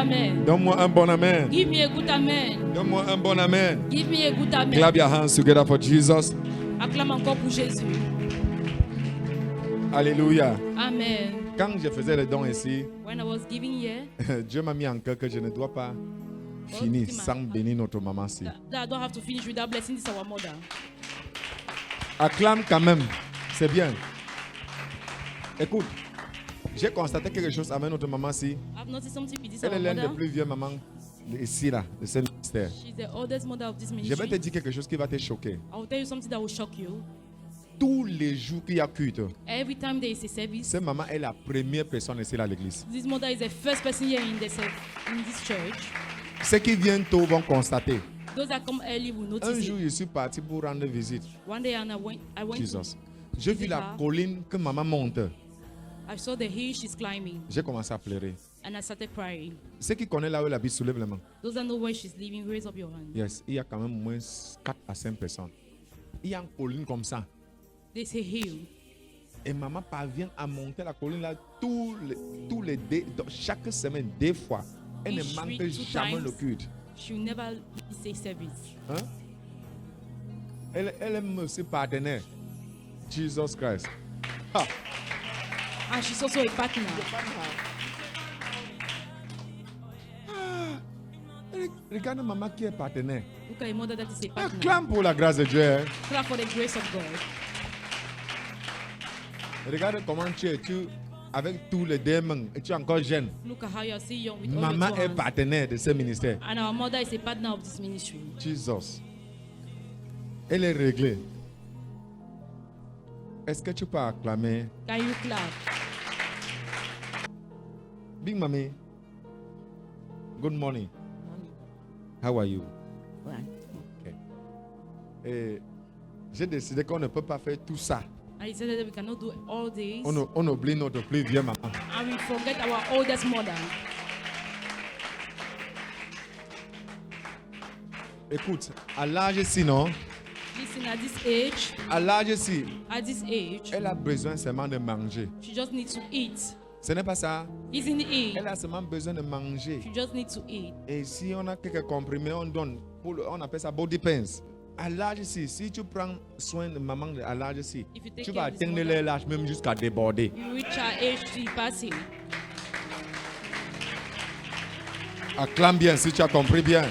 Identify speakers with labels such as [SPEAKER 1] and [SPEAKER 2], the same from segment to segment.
[SPEAKER 1] amen.
[SPEAKER 2] Donne-moi un bon amen.
[SPEAKER 1] Give me a good amen.
[SPEAKER 2] Donne-moi un bon amen.
[SPEAKER 1] Give me a good amen.
[SPEAKER 2] Clap your hands together for Jesus.
[SPEAKER 1] Acclame encore pour Jésus.
[SPEAKER 2] Alléluia.
[SPEAKER 1] Amen.
[SPEAKER 2] Quand je faisais les dons ici,
[SPEAKER 1] When I was giving here,
[SPEAKER 2] Dieu m'a mis en cœur que je ne dois pas finir sans bénir notre maman. Si.
[SPEAKER 1] that I don't have to finish without blessing this our mother.
[SPEAKER 2] Acclame quand même. C'est bien. Écoute, j'ai constaté quelque chose avec notre maman. Si.
[SPEAKER 1] I've noticed something with this
[SPEAKER 2] Elle
[SPEAKER 1] our
[SPEAKER 2] est l'une des
[SPEAKER 1] mother.
[SPEAKER 2] plus vieilles mamans ici, là, de ce ministère.
[SPEAKER 1] She's the oldest mother of this
[SPEAKER 2] Je vais
[SPEAKER 1] ministry.
[SPEAKER 2] te dire quelque chose qui va te choquer.
[SPEAKER 1] I will tell you something that will shock you.
[SPEAKER 2] Tous les jours qu'il y a culte,
[SPEAKER 1] Every time there is a service,
[SPEAKER 2] cette maman est la première personne ici à l'église.
[SPEAKER 1] this mother is the first person here in this church.
[SPEAKER 2] Ceux qui viennent tôt vont constater.
[SPEAKER 1] Those that come early will
[SPEAKER 2] Un
[SPEAKER 1] notice
[SPEAKER 2] jour,
[SPEAKER 1] it.
[SPEAKER 2] je suis parti pour rendre visite.
[SPEAKER 1] One day, and I went
[SPEAKER 2] Jesus. J'ai vu la colline que maman monte.
[SPEAKER 1] I saw the hill she's climbing,
[SPEAKER 2] J'ai commencé à pleurer.
[SPEAKER 1] and I started crying.
[SPEAKER 2] Ceux qui connaissent là où elle habite, soulève les mains.
[SPEAKER 1] Those that know where she's living, raise up your hand.
[SPEAKER 2] Yes, il y a quand même au moins 4 à 5 personnes. Il y a une colline comme ça.
[SPEAKER 1] There's a hill.
[SPEAKER 2] Et maman parvient à monter la colline là chaque semaine, 2 fois. Elle ne
[SPEAKER 1] Each
[SPEAKER 2] manque
[SPEAKER 1] week, 2
[SPEAKER 2] jamais
[SPEAKER 1] times.
[SPEAKER 2] le culte.
[SPEAKER 1] She will never miss a service.
[SPEAKER 2] Hein? Elle aime aussi partenaire. Jesus Christ. Ha.
[SPEAKER 1] And she's also a partner.
[SPEAKER 2] Regarde maman qui est partenaire.
[SPEAKER 1] Look at a mother that is a partner.
[SPEAKER 2] Acclame pour la grâce de Dieu. Hein?
[SPEAKER 1] Clap for the grace of God.
[SPEAKER 2] Regarde comment tu es, avec tous les démons, et tu es encore jeune.
[SPEAKER 1] Look at how you are still young with all
[SPEAKER 2] Maman
[SPEAKER 1] your
[SPEAKER 2] est
[SPEAKER 1] two hands.
[SPEAKER 2] partenaire de ce ministère.
[SPEAKER 1] And our mother is a partner of this ministry.
[SPEAKER 2] Jesus. Elle est réglée. Est-ce que tu peux acclamer?
[SPEAKER 1] Can you clap?
[SPEAKER 2] Big Mommy. Good morning. How are you? Okay. Et j'ai décidé qu'on ne peut pas faire tout ça.
[SPEAKER 1] And he said that we cannot do all this.
[SPEAKER 2] On oublie notre plus vieille maman.
[SPEAKER 1] And we forget our oldest mother.
[SPEAKER 2] Écoute, à l'âge ici, non?
[SPEAKER 1] Listen, at this age,
[SPEAKER 2] À this age, elle a besoin seulement de manger.
[SPEAKER 1] she just needs to eat.
[SPEAKER 2] Ce n'est pas ça.
[SPEAKER 1] Isn't it?
[SPEAKER 2] Elle a seulement besoin de manger.
[SPEAKER 1] She just needs to eat.
[SPEAKER 2] Et si on a quelques comprimés, on donne. On appelle ça body pains. À l'âge ici, si tu prends soin de maman à l'âge ici,
[SPEAKER 1] If you take
[SPEAKER 2] tu
[SPEAKER 1] care
[SPEAKER 2] vas
[SPEAKER 1] of this
[SPEAKER 2] atteindre
[SPEAKER 1] mother,
[SPEAKER 2] l'âge même jusqu'à déborder.
[SPEAKER 1] You reach her age to passing.
[SPEAKER 2] Acclame bien si tu as compris bien.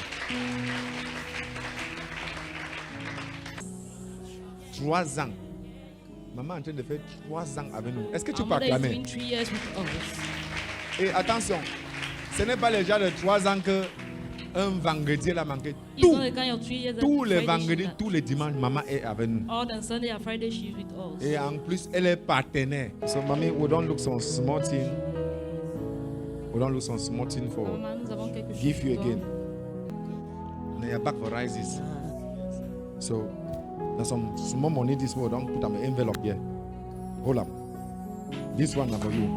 [SPEAKER 2] 3 ans. Maman est en train de faire 3 ans avec nous. Est-ce que tu
[SPEAKER 1] Our
[SPEAKER 2] peux
[SPEAKER 1] mother is
[SPEAKER 2] acclamer?
[SPEAKER 1] doing 3 years with us.
[SPEAKER 2] Et attention, ce n'est pas les gens de 3 ans que un vendredi elle a manqué.
[SPEAKER 1] It's not the kind of 3 years that
[SPEAKER 2] Tous les
[SPEAKER 1] Friday
[SPEAKER 2] vendredis,
[SPEAKER 1] she-
[SPEAKER 2] tous les dimanches, maman est avec nous.
[SPEAKER 1] All the Sunday and Friday she's with us.
[SPEAKER 2] Et en plus, elle est partenaire. So, mommy, we don't look some small thing. We don't look some small thing for
[SPEAKER 1] Maman, nous avons quelque chose
[SPEAKER 2] give you
[SPEAKER 1] pour
[SPEAKER 2] again.
[SPEAKER 1] toi.
[SPEAKER 2] Now your back for rises. So, there's some small money this one. Don't put an envelope here. Hold up. This one for you.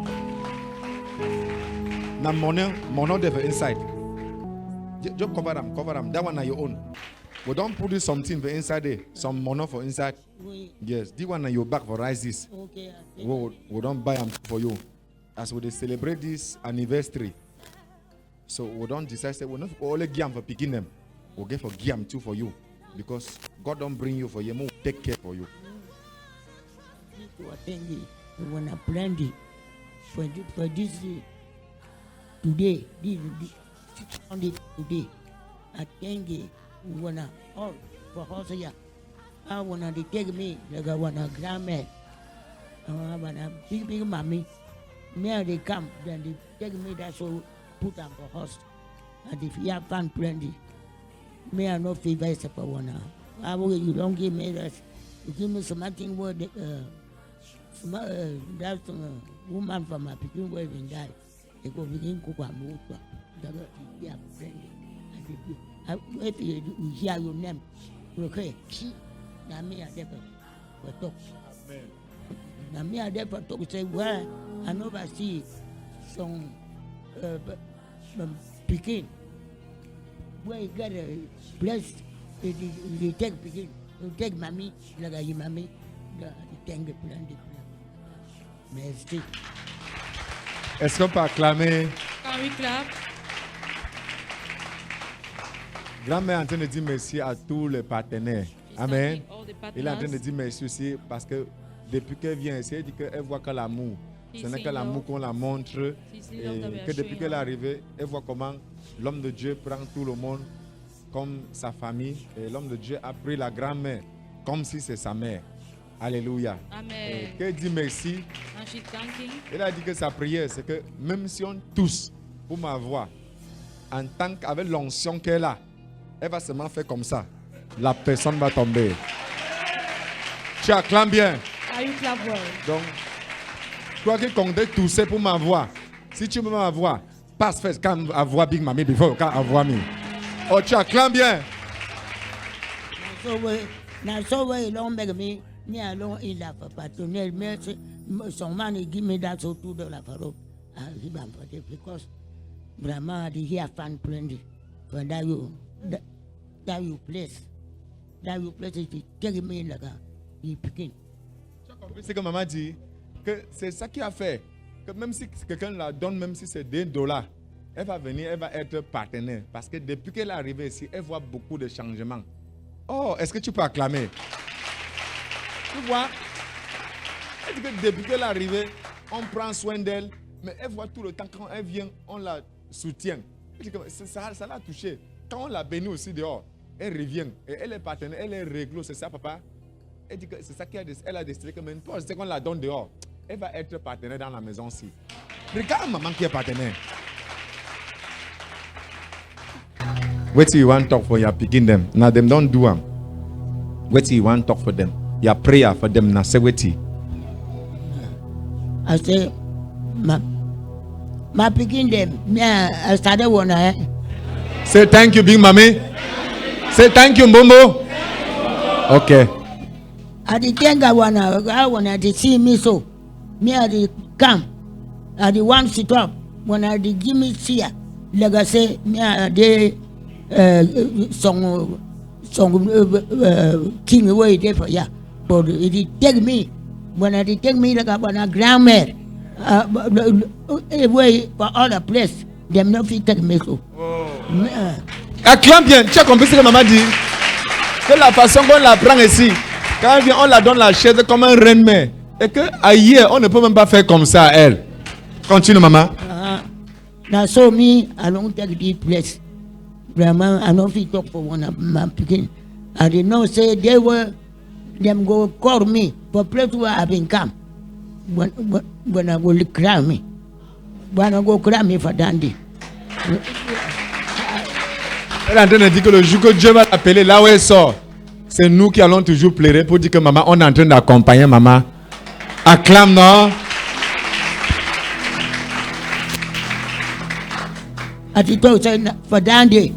[SPEAKER 2] Now money there for inside. Just cover them. That one are your own. We don't put something for inside there. Some money for inside. Yes, this one are your back for rises.
[SPEAKER 3] Okay.
[SPEAKER 2] We don't buy them for you. As we celebrate this anniversary, so we don't decide say we not only give them for picking them. We get for give them too for you, because God don't bring you for you. We take care for you.
[SPEAKER 3] To attend it. We want to plan it for this today. This on it today. Attend it. We want to all for us here. I want to take me like I want a grandma. I want a big mommy. Me they come, then they take me that so put them for us. And if you have fun plenty, me I no favor except for one. I will you don't give me that. You give me something where that woman from my people where they die. They go begin cook and move. Yeah, plenty. If you hear your name, okay, see, now me I never talk. Now me I never talk. Say well. I never see some picking where you got a blessed. They take picking, you take mommy, like a mommy, the tank plan. Merci.
[SPEAKER 2] Est-ce qu'on peut acclamer?
[SPEAKER 1] Can we clap?
[SPEAKER 2] Grand-mère est en train de dire merci à tous les partenaires.
[SPEAKER 1] She's
[SPEAKER 2] Amen.
[SPEAKER 1] thanking all the
[SPEAKER 2] Il est en train de
[SPEAKER 1] partners.
[SPEAKER 2] dire merci aussi parce que depuis qu'elle vient ici, elle dit qu'elle voit que l'amour. Ce n'est que l'amour qu'on la montre. Et que depuis qu'elle est arrivée, elle voit comment l'homme de Dieu prend tout le monde comme sa famille. Et l'homme de Dieu a pris la grand-mère comme si c'est sa mère. Alléluia.
[SPEAKER 1] Amen.
[SPEAKER 2] Qu'elle dit merci.
[SPEAKER 1] And she's thanking.
[SPEAKER 2] Elle a dit que sa prière, c'est que même si on tousse pour ma voix, en tant qu'avec l'onction qu'elle a, elle va seulement faire comme ça. La personne va tomber. Tu acclames bien.
[SPEAKER 1] Are you clap well?
[SPEAKER 2] Donc, toi qui comptais tousser pour ma voix, si tu veux ma voix, passe first, quand avoir Big Mami before, quand avoir me. Oh, tu acclames bien.
[SPEAKER 3] Now so way long make me alone in la partenaire mais son man give me that so $2 for give am for it because Brahma the here fan plenty for that you place it take me like he picking.
[SPEAKER 2] Tu as compris ce que maman dit? Que c'est ça qui a fait. Que même si quelqu'un la donne, même si c'est $2, elle va venir, elle va être partenaire. Parce que depuis qu'elle est arrivée ici, elle voit beaucoup de changements. Oh, est-ce que tu peux acclamer? Tu vois? Elle dit que depuis qu'elle est arrivée, on prend soin d'elle, mais elle voit tout le temps quand elle vient, on la soutient. Elle dit que ça l'a touché. Quand on la bénit aussi dehors, elle revient. Et elle est partenaire, elle est réglo, c'est ça, papa? Elle dit que c'est ça qu'elle a décidé que maintenant, c'est qu'on la donne dehors. Elle va être partenaire dans la maison aussi. Regarde maman qui est partenaire. What you want to talk for? You are picking them. Now them don't do them. What you want to talk for them? Your prayer for them. Now say what you.
[SPEAKER 3] I say my picking them. I started one.
[SPEAKER 2] Say thank you, Big Mommy. Say thank you, Mbombo. Okay.
[SPEAKER 3] I the thing I wanna see me so. Me I the come. I the one sit up. When I the give me cheer. Like I say, me I the song king away there for ya. But it take me. When I take me like when I grandmother. Away for all the place. Them not fit take me so.
[SPEAKER 2] Acclame bien. Tu as compris ce que maman dit? Que la façon qu'on la prend ici, quand elle vient, on la donne la chaise comme un reine-mère. Et que ailleurs, on ne peut même pas faire comme ça à elle. Continue, maman.
[SPEAKER 3] Now so me, I don't take this place. Grandma, I don't fit talk for one of my picking. I did not say them go call me for place where I've been come. When I will cry me. When I go cry me for dandy.
[SPEAKER 2] Elle est en train de dire que le jour que Dieu va l'appeler, là où elle sort, c'est nous qui allons toujours pleurer pour dire que maman, on est en train d'accompagner maman. Acclame, non?
[SPEAKER 3] I say for dandy.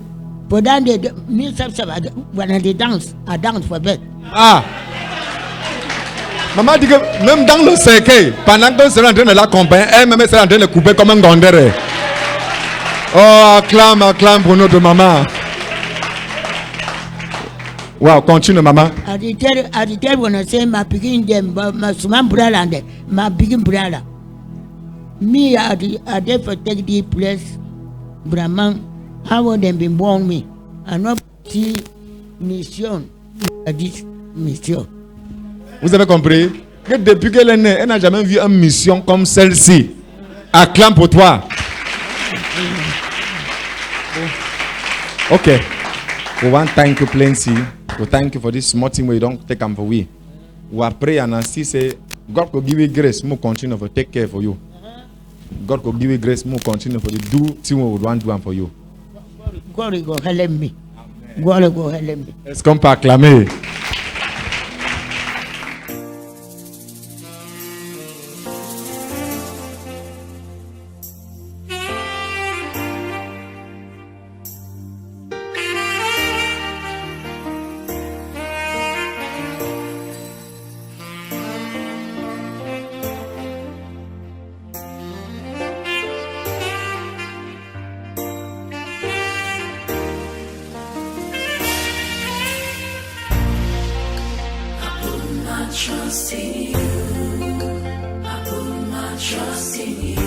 [SPEAKER 3] For dandy, me when I dance, I dance for bed.
[SPEAKER 2] Ah! Maman dit que même dans le cercueil, pendant qu'on sera en train de l'accompagner, elle-même sera en train de couper comme un gondère. Oh, acclame pour notre maman. Wow, continue, maman.
[SPEAKER 3] I tell when I say my picking them, my small brother and my big brother. Me, I did for take this place. Brahman, how would them be born me? I not see mission, this mission.
[SPEAKER 2] Vous avez compris? Que depuis qu'elle est née, elle n'a jamais vu une mission comme celle-ci. Acclame pour toi. Okay. We want thank you plenty. We thank you for this small thing we don't take them for we. We are praying and see say God will give you grace. More continue to take care for you. God will give you grace. More continue for the do thing we would want to do for you.
[SPEAKER 3] God will go help me. God will go help me.
[SPEAKER 2] Est-ce qu'on peut acclamer?
[SPEAKER 4] Trust in you. I put my trust in you.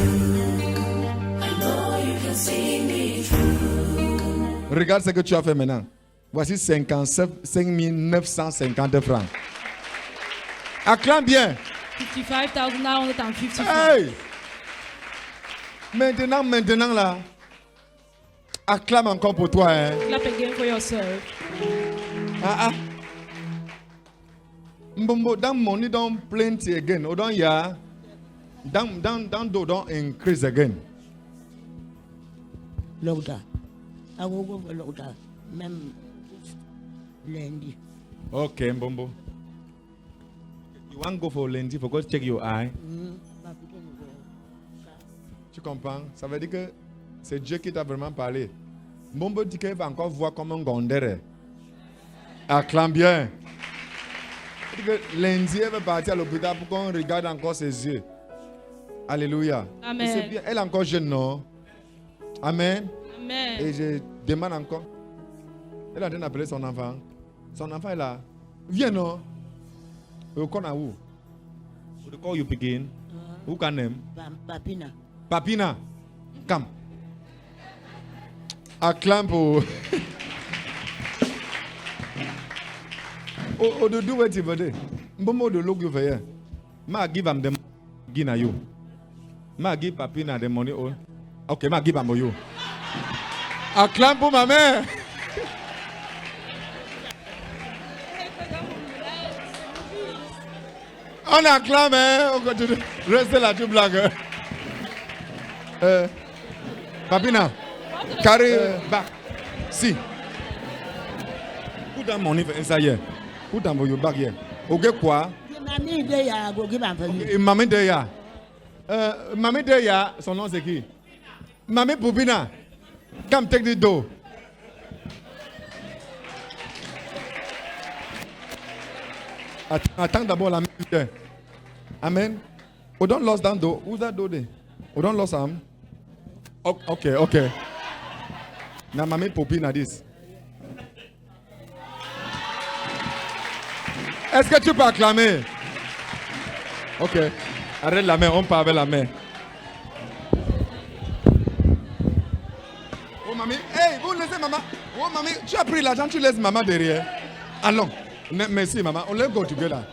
[SPEAKER 4] I know you can see me through.
[SPEAKER 2] Regarde ce que tu as fait maintenant. Voici 55 950 francs. Acclame bien.
[SPEAKER 1] 55,950 francs.
[SPEAKER 2] Hey! Maintenant là. Acclame encore pour toi. Hein.
[SPEAKER 1] Clap again for yourself.
[SPEAKER 2] Mbombo, that money don't plenty again. Or don't ya? Don't increase again.
[SPEAKER 3] Lauda. I will go for Lauda. Même lundi.
[SPEAKER 2] Okay, Mbombo. You want to go for Lendi for God to check your eye? Tu comprends? Ça veut dire que c'est Dieu qui t'a vraiment parlé. Mbombo dit qu'il va encore voir comme un gondère. Acclame bien. Il dit que lundi, elle va partir à l'hôpital pour qu'on regarde encore ses yeux. Alléluia.
[SPEAKER 1] Amen.
[SPEAKER 2] Et c'est bien. Elle est encore jeune, non? Amen.
[SPEAKER 1] Amen.
[SPEAKER 2] Et je demande encore. Elle est en train d'appeler son enfant. Son enfant est là. Viens, non? Où qu'on a où? Où call you begin? Who can name?
[SPEAKER 3] Papina.
[SPEAKER 2] Papina. Come. Acclame pour. Oh, de do what you do. Mbomo de look you for here. Ma give am the money na you. Ma give Papina the money. Oh. Okay, ma give am for you. Acclame pour ma mère. On acclame, hein? On continue. Restez là, tu blagues. Papina, carry back. See. Put that money inside here. Put them for your bag here. Okay, quoi?
[SPEAKER 3] Mamie de ya go give am for you.
[SPEAKER 2] Mamie Deya. Mamie Deya, son nom c'est qui? Mamie Poupina. Come take the dough. Attends d'abord la main. Amen. We don't lose that dough. Who's that dough there? We don't lose him. Okay. Now, Mamie Poupina this. Est-ce que tu peux acclamer? Ok. Arrête la main, on part avec la main. Oh, mamie. Hey, vous laissez maman. Oh, mamie, tu as pris l'argent, tu laisses maman derrière. Allons. Merci, maman. On let go together.